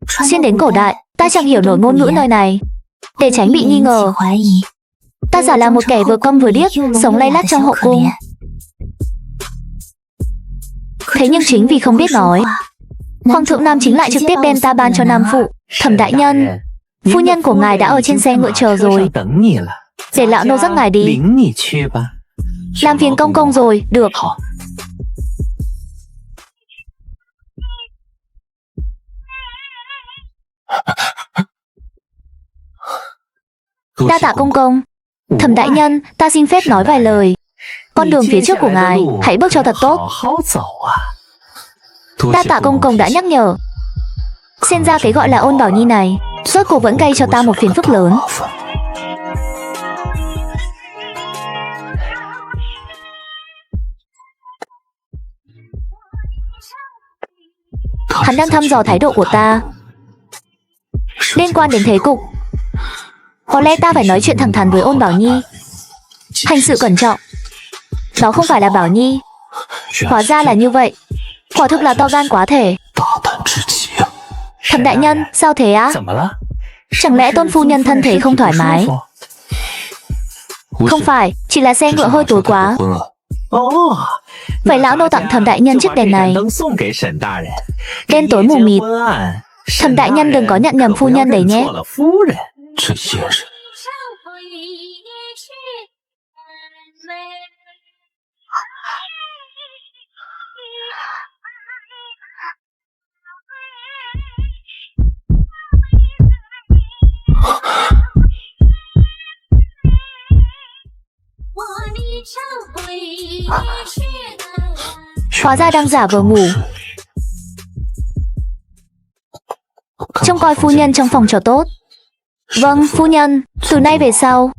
Xuyên đến cổ đại, ta chẳng hiểu nổi ngôn ngữ nơi này. Để tránh bị nghi ngờ, ta giả là một kẻ vừa câm vừa điếc, sống lay lắt trong hậu cung. Thế nhưng chính vì không biết nói, Hoàng thượng Nam chính lại trực tiếp đem ta ban cho Nam phụ. Thẩm đại nhân, phu nhân của ngài đã ở trên xe ngựa chờ rồi, để lão nô dắt ngài đi. Làm phiền công công rồi, được. Đa tạ công công. Thẩm đại nhân, ta xin phép nói vài lời. Con đường phía trước của ngài, hãy bước cho thật tốt. Đa tạ công công đã nhắc nhở. Xem ra cái gọi là Ôn Bảo Nhi này, rốt cuộc vẫn gây cho ta một phiền phức lớn. Hắn đang thăm dò thái độ của ta liên quan đến thế cục. Có lẽ ta phải nói chuyện thẳng thắn với Ôn Bảo Nhi, hành sự cẩn trọng. Đó không phải là Bảo Nhi. Hóa ra là như vậy. Quả thực là to gan quá thể. Thẩm đại nhân, sao thế á? Chẳng lẽ tôn phu nhân thân thể không thoải mái? Không phải, chỉ là xe ngựa hơi tối quá. Vậy lão nô tặng thẩm đại nhân chiếc đèn này. Đen tối mù mịt. Thẩm đại nhân đừng có nhận nhầm phu nhân đấy nhé. Hóa ra đang giả vờ ngủ. Trông coi phu nhân trong phòng cho tốt. Vâng, phu nhân, từ nay về sau,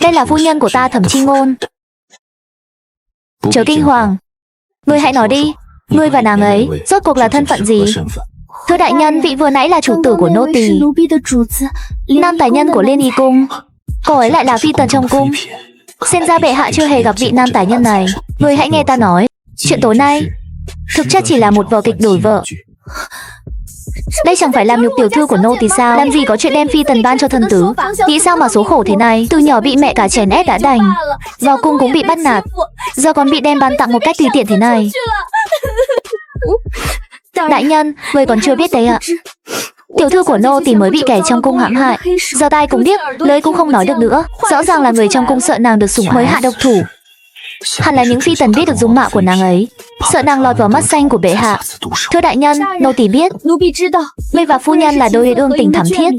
đây là phu nhân của ta Thẩm Chi Ngôn. Chớ kinh hoàng. Ngươi hãy nói đi, ngươi và nàng ấy rốt cuộc là thân phận gì? Thưa đại nhân, vị vừa nãy là chủ tử của nô tỳ, nam tài nhân của Liên Y cung. Cô ấy lại là phi tần trong cung. Xem ra bệ hạ chưa hề gặp vị nam tài nhân này. Ngươi hãy nghe ta nói. Chuyện tối nay thực chất chỉ là một vở kịch đổi vợ. Đây chẳng phải làm nhục tiểu thư của nô tỳ sao? Làm gì có chuyện đem phi tần ban cho thần tứ. Nghĩ sao mà số khổ thế này. Từ nhỏ bị mẹ cả chèn ép đã đành, vào cung cũng bị bắt nạt, giờ còn bị đem ban tặng một cách tùy tiện thế này. Đại nhân, người còn chưa biết đấy ạ. Tiểu thư của nô tỳ mới bị kẻ trong cung hãm hại, giờ tai cũng điếc, lưỡi cũng không nói được nữa. Rõ ràng là người trong cung sợ nàng được sủng mới hạ độc thủ. Hẳn là những phi tần biết được dung mạo của nàng ấy, sợ nàng lọt vào mắt xanh của bệ hạ. Thưa đại nhân, nô tỳ biết ngươi và phu nhân là đôi ương tình thắm thiết,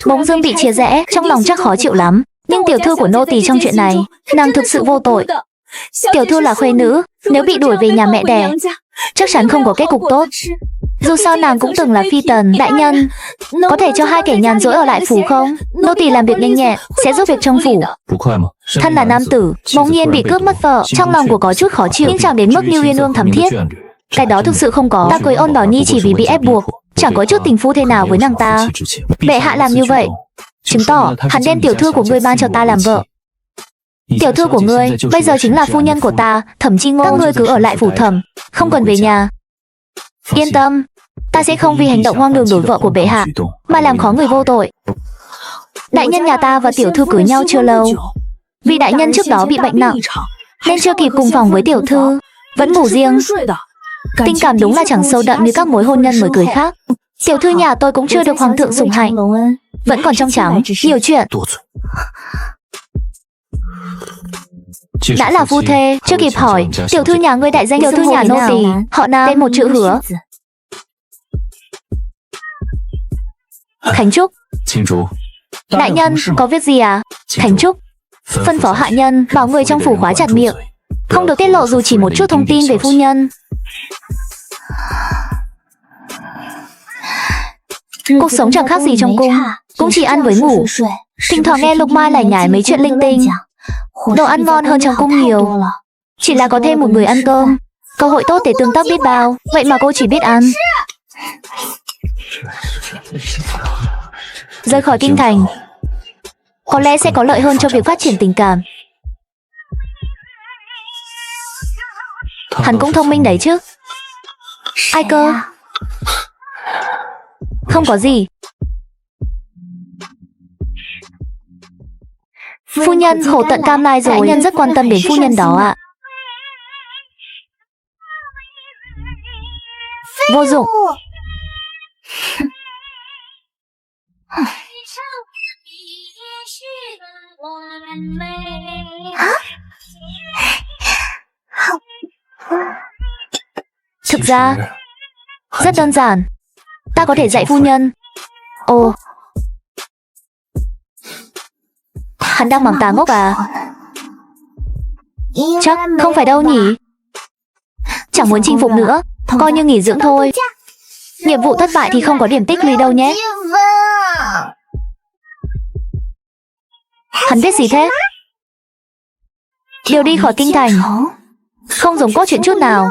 bỗng dưng bị chia rẽ, trong lòng chắc khó chịu lắm. Nhưng tiểu thư của nô tỳ trong chuyện này, nàng thực sự vô tội. Tiểu thư là khuê nữ, nếu bị đuổi về nhà mẹ đẻ, chắc chắn không có kết cục tốt. Dù sao nàng cũng từng là phi tần. Đại nhân, có thể cho hai kẻ nhàn rỗi ở lại phủ không? Nô tỳ làm việc nhanh nhẹn, sẽ giúp việc trong phủ. Thân là nam tử, bỗng nhiên bị cướp mất vợ, trong lòng của có chút khó chịu, nhưng chẳng đến mức như uyên ương thắm thiết. Cái đó thực sự không có. Ta cưới Ôn Bảo Nhi chỉ vì bị ép buộc, chẳng có chút tình phu thế nào với nàng ta. Bệ hạ làm như vậy, chứng tỏ hắn đem tiểu thư của ngươi ban cho ta làm vợ. Tiểu thư của ngươi bây giờ chính là phu nhân của ta, Thẩm Chi Ngôn. Các ngươi cứ ở lại phủ thẩm, không cần về nhà. Yên tâm, ta sẽ không vì hành động hoang đường đổi vợ của bệ hạ mà làm khó người vô tội. Đại nhân nhà ta và tiểu thư cưới nhau chưa lâu, vì đại nhân trước đó bị bệnh nặng nên chưa kịp cùng phòng với tiểu thư, vẫn ngủ riêng. Tình cảm đúng là chẳng sâu đậm như các mối hôn nhân mới cưới khác. Tiểu thư nhà tôi cũng chưa được hoàng thượng sủng hạnh, vẫn còn trong trắng, nhiều chuyện. Đã là phu thê, chưa kịp hỏi, tiểu thư nhà ngươi đại danh tiểu thư nhà nô tỳ, họ Nam, tên một chữ Hứa. Khánh Trúc. Đại nhân, có việc gì à? Khánh Trúc phân phó hạ nhân bảo người trong phủ khóa chặt miệng, không được tiết lộ dù chỉ một chút thông tin về phu nhân. Cuộc sống chẳng khác gì trong cung, cũng chỉ ăn với ngủ, thỉnh thoảng nghe Lục Mai lải nhải mấy chuyện linh tinh. Đồ ăn ngon hơn trong cung nhiều, chỉ là có thêm một người ăn cơm, cơ hội tốt để tương tác biết bao. Vậy mà cô chỉ biết ăn. Rời khỏi kinh thành có lẽ sẽ có lợi hơn cho việc phát triển tình cảm. Hắn cũng thông minh đấy chứ. Ai cơ? Không có gì, Phu nhân khổ tận cam lai rồi, đại nhân rất quan tâm đến phu nhân đó ạ. Vô dụng. Thực ra, rất đơn giản. Ta có thể dạy phu nhân. Ồ, hắn đang mắng ta ngốc à? Chắc không phải đâu nhỉ. Chẳng muốn chinh phục nữa, coi như nghỉ dưỡng thôi. Nhiệm vụ thất bại thì không có điểm tích lũy đâu nhé. Hắn biết gì thế? Điều đi khỏi kinh thành. Không giống cốt truyện chút nào.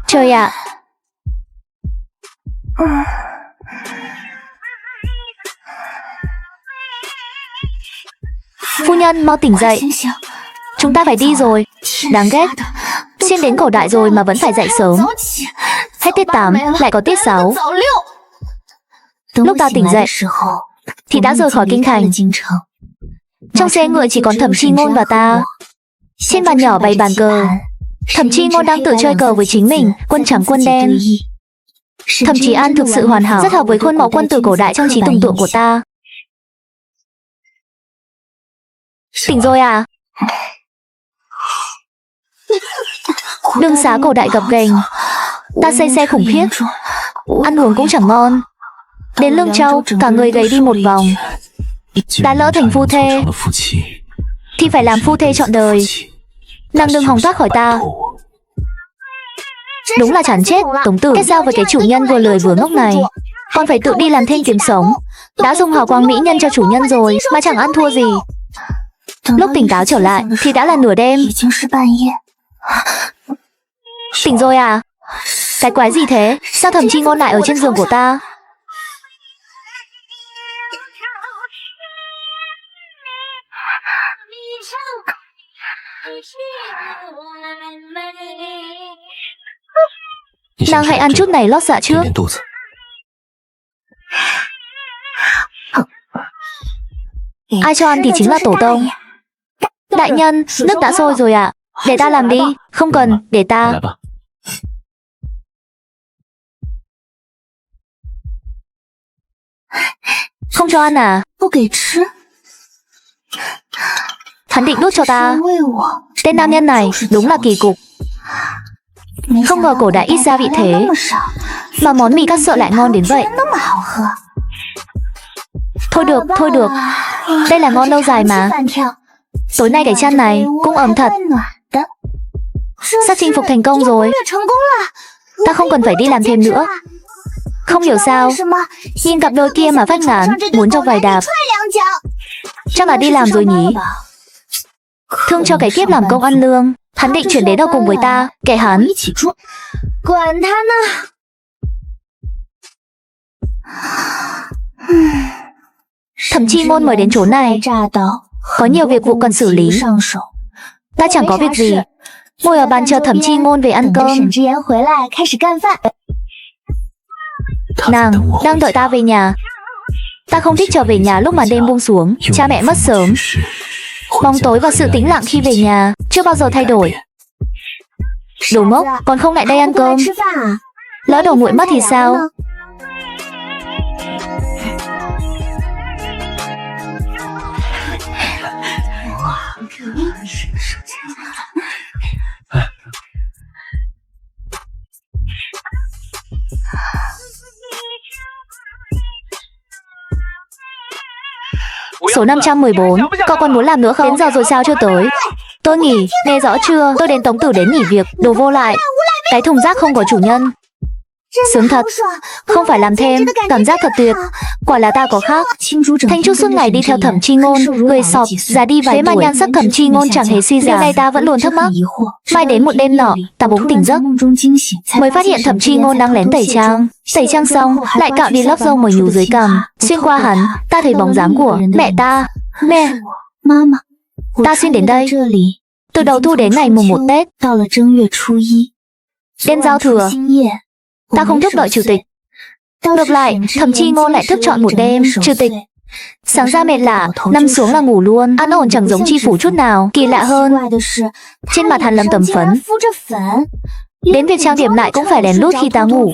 Trời ạ. Phu nhân mau tỉnh dậy. Chúng ta phải đi rồi. Đáng ghét. Xuyên đến cổ đại rồi mà vẫn phải dậy sớm. Hết tiết 8 lại có tiết 6. Lúc ta tỉnh dậy thì đã rời khỏi kinh thành. Trong xe ngựa chỉ còn Thẩm Chi Ngôn và ta. Trên bàn nhỏ bày bàn cờ. Thẩm Chi Ngôn đang tự chơi cờ với chính mình, quân trắng quân đen. Thẩm Chí An thực sự hoàn hảo, rất hợp với khuôn mẫu quân tử cổ đại trong trí tưởng tượng của ta. Tỉnh rồi à? Đường xá cổ đại gập ghềnh. Ta say xe khủng khiếp. Ăn uống cũng chẳng ngon. Đến Lương Châu, cả người gầy đi một vòng. Đã lỡ thành phu thê thì phải làm phu thê trọn đời. Nàng đừng hòng thoát khỏi ta. Đúng là chán chết, Tống Tử. Kết giao với cái chủ nhân vừa lười vừa ngốc này. Con phải tự đi làm thêm kiếm sống. Đã dùng hào quang mỹ nhân cho chủ nhân rồi mà chẳng ăn thua gì. Lúc tỉnh táo trở lại thì đã là nửa đêm. Tỉnh rồi à? Cái quái gì thế? Sao Thẩm Chi Ngôn lại ở trên giường của ta? Nàng hãy ăn chút này lót dạ trước. Ai cho ăn thì chính là tổ tông. Đại nhân, nước đã sôi rồi ạ. Để ta làm đi. Không cần, để ta. Không cho ăn à? Hắn định đút cho ta. Tên nam nhân này đúng là kỳ cục. Không ngờ cổ đại ít gia vị thế mà món mì cắt sợi lại ngon đến vậy. Thôi được. Đây là ngon lâu dài mà. Tối nay cái chăn này cũng ấm thật. Sắp chinh phục thành công rồi. Ta không cần phải đi làm thêm nữa. Không hiểu sao nhìn cặp đôi kia mà phát ngán, muốn cho vài đạp. Chắc là đi làm rồi nhỉ. Thương cho cái kiếp làm công ăn lương. Hắn định chuyển đến đâu cùng với ta. Kệ hắn. Thẩm Chi Ngôn mời đến chỗ này có nhiều việc vụ cần xử lý. Ta chẳng có việc gì, ngồi ở bàn chờ Thẩm Chi Ngôn về ăn cơm. Nàng đang đợi ta về nhà. Ta không thích trở về nhà lúc màn đêm buông xuống. Cha mẹ mất sớm. Bóng tối và sự tĩnh lặng khi về nhà chưa bao giờ thay đổi. Đồ ngốc, còn không lại đây ăn cơm. Lỡ đồ nguội mất thì sao? Số 514, cậu còn muốn làm nữa không? Đến giờ rồi sao chưa tới? Tôi nghỉ, nghe rõ chưa? Tôi đến Tống Tử đến nghỉ việc, đồ vô lại. Cái thùng rác không có chủ nhân. Sướng thật, không phải làm thêm, cảm giác thật tuyệt. Quả là ta có khác. Thanh Trúc suốt ngày đi theo Thẩm Chi Ngôn, người sọp, già đi vài tuổi. Thế mà nhan sắc Thẩm Chi Ngôn chẳng hề suy giảm. Điều này ta vẫn luôn thắc mắc. Mai đến một đêm nọ, ta bỗng tỉnh giấc, mới phát hiện Thẩm Chi Ngôn đang lén tẩy trang. Tẩy trang xong, lại cạo đi lớp râu mồi nhú dưới cằm. Xuyên qua hắn, ta thấy bóng dáng của mẹ ta. Mẹ, ta xuyên đến đây từ đầu thu đến ngày mùng 1 Tết. Đêm giao thừa, ta không thức đợi chủ tịch. Ngược lại, Thẩm Chi Ngôn lại thức trọn một đêm. Chủ tịch, Sáng ra mệt lả, nằm xuống là ngủ luôn, ăn ổn chẳng giống Chi Phủ chút nào. Kỳ lạ hơn, trên mặt hắn lấm tấm phấn. Đến việc trang điểm lại cũng phải lén lút khi ta ngủ.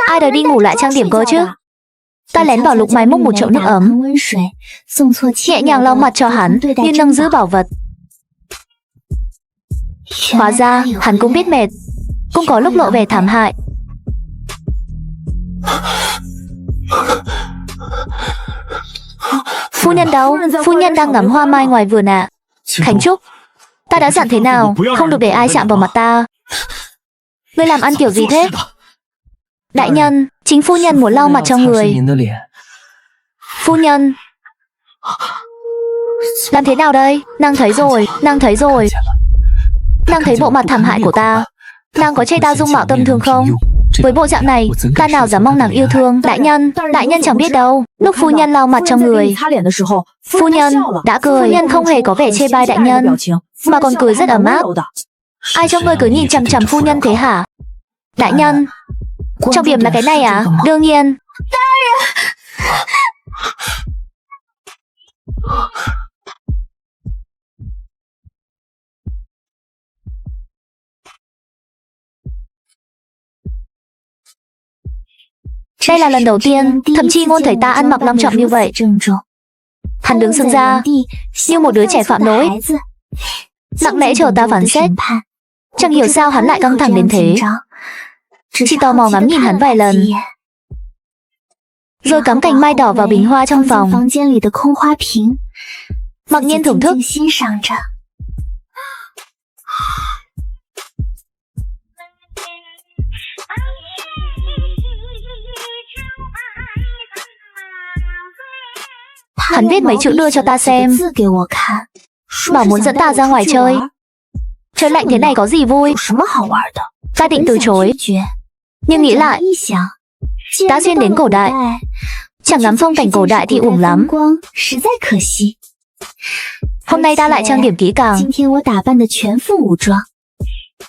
Ai đời đi ngủ lại trang điểm cơ chứ? Ta lén bảo Lục Mai múc một chậu nước ấm, nhẹ nhàng lau mặt cho hắn, như nâng giữ bảo vật. Hóa ra, hắn cũng biết mệt, cũng có lúc lộ vẻ thảm hại. Phu nhân đâu? Phu nhân đang ngắm hoa mai ngoài vườn ạ. Khánh Trúc, ta đã dặn thế nào, không được để ai chạm vào mặt ta. Ngươi làm ăn kiểu gì thế? Đại nhân, chính phu nhân muốn lau mặt cho người. Phu nhân, làm thế nào đây? Nàng thấy rồi, nàng thấy rồi. Nàng thấy bộ mặt thảm hại của ta. Nàng có chê ta dung mạo tâm thường không? Với bộ dạng này, ta nào dám mong nàng yêu thương. Đại nhân chẳng biết đâu. Lúc phu nhân lau mặt cho người, phu nhân đã cười. Phu nhân không hề có vẻ chê bai đại nhân, mà còn cười rất ấm áp. Ai cho ngươi cứ nhìn chằm chằm phu nhân thế hả? Đại nhân, trọng điểm là cái này à? Đương nhiên. Đây là lần đầu tiên Thẩm Chi Ngôn thấy ta ăn mặc long trọng như vậy. Hắn đứng sững ra như một đứa trẻ phạm lỗi, lặng lẽ chờ ta phán xét. Chẳng hiểu sao hắn lại căng thẳng đến thế. Chỉ tò mò ngắm nhìn hắn vài lần, rồi cắm cành mai đỏ vào bình hoa trong phòng, mặc nhiên thưởng thức. Hắn viết mấy chữ đưa cho ta xem, bảo muốn dẫn ta ra ngoài chơi. Trời lạnh thế này có gì vui? Ta định từ chối, nhưng nghĩ lại, đã duyên đến cổ đại, chẳng ngắm phong cảnh cổ đại thì uổng lắm. Hôm nay ta lại trang điểm kỹ càng,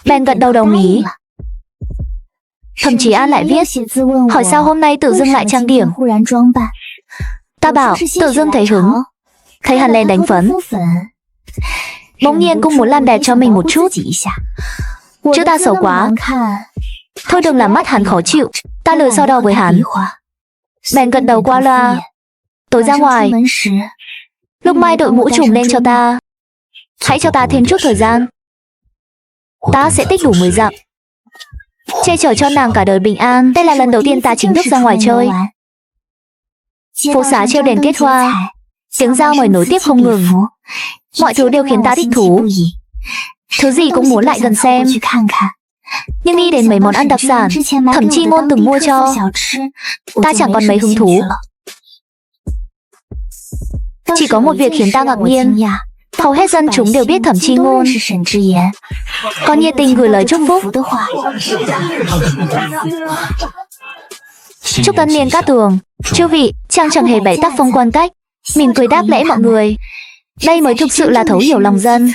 bèn gật đầu đồng ý. Thậm chí An lại viết, hỏi sao hôm nay tự dưng lại trang điểm. Ta bảo tự dưng thấy hứng, thấy hắn lên đánh phấn, bỗng nhiên cũng muốn làm đẹp cho mình một chút, chứ ta xấu quá. Thôi đừng làm mắt hắn khó chịu. Ta lười so đo với hắn, bèn gật đầu qua loa. Tối ra ngoài, Lúc Mai đội mũ trùm lên cho ta. Hãy cho ta thêm chút thời gian, ta sẽ tích đủ 10 dặm, che chở cho nàng cả đời bình an. Đây là lần đầu tiên ta chính thức ra ngoài chơi. Phố xá treo đèn kết hoa, tiếng dao mời nối tiếp không ngừng. Mọi thứ đều khiến ta thích thú, thứ gì cũng muốn lại gần xem. Nhưng nghĩ đến mấy món ăn đặc sản Thẩm Chi Ngôn từng mua cho, ta chẳng còn mấy hứng thú. Chỉ có một việc khiến ta ngạc nhiên, hầu hết dân chúng đều biết Thẩm Chi Ngôn, còn nhiệt tình gửi lời chúc phúc. Chúc tân niên cát tường, chư vị, chàng chẳng hề bày tác phong quan cách, mỉm cười đáp lễ mọi người. Đây mới thực sự là thấu hiểu lòng dân.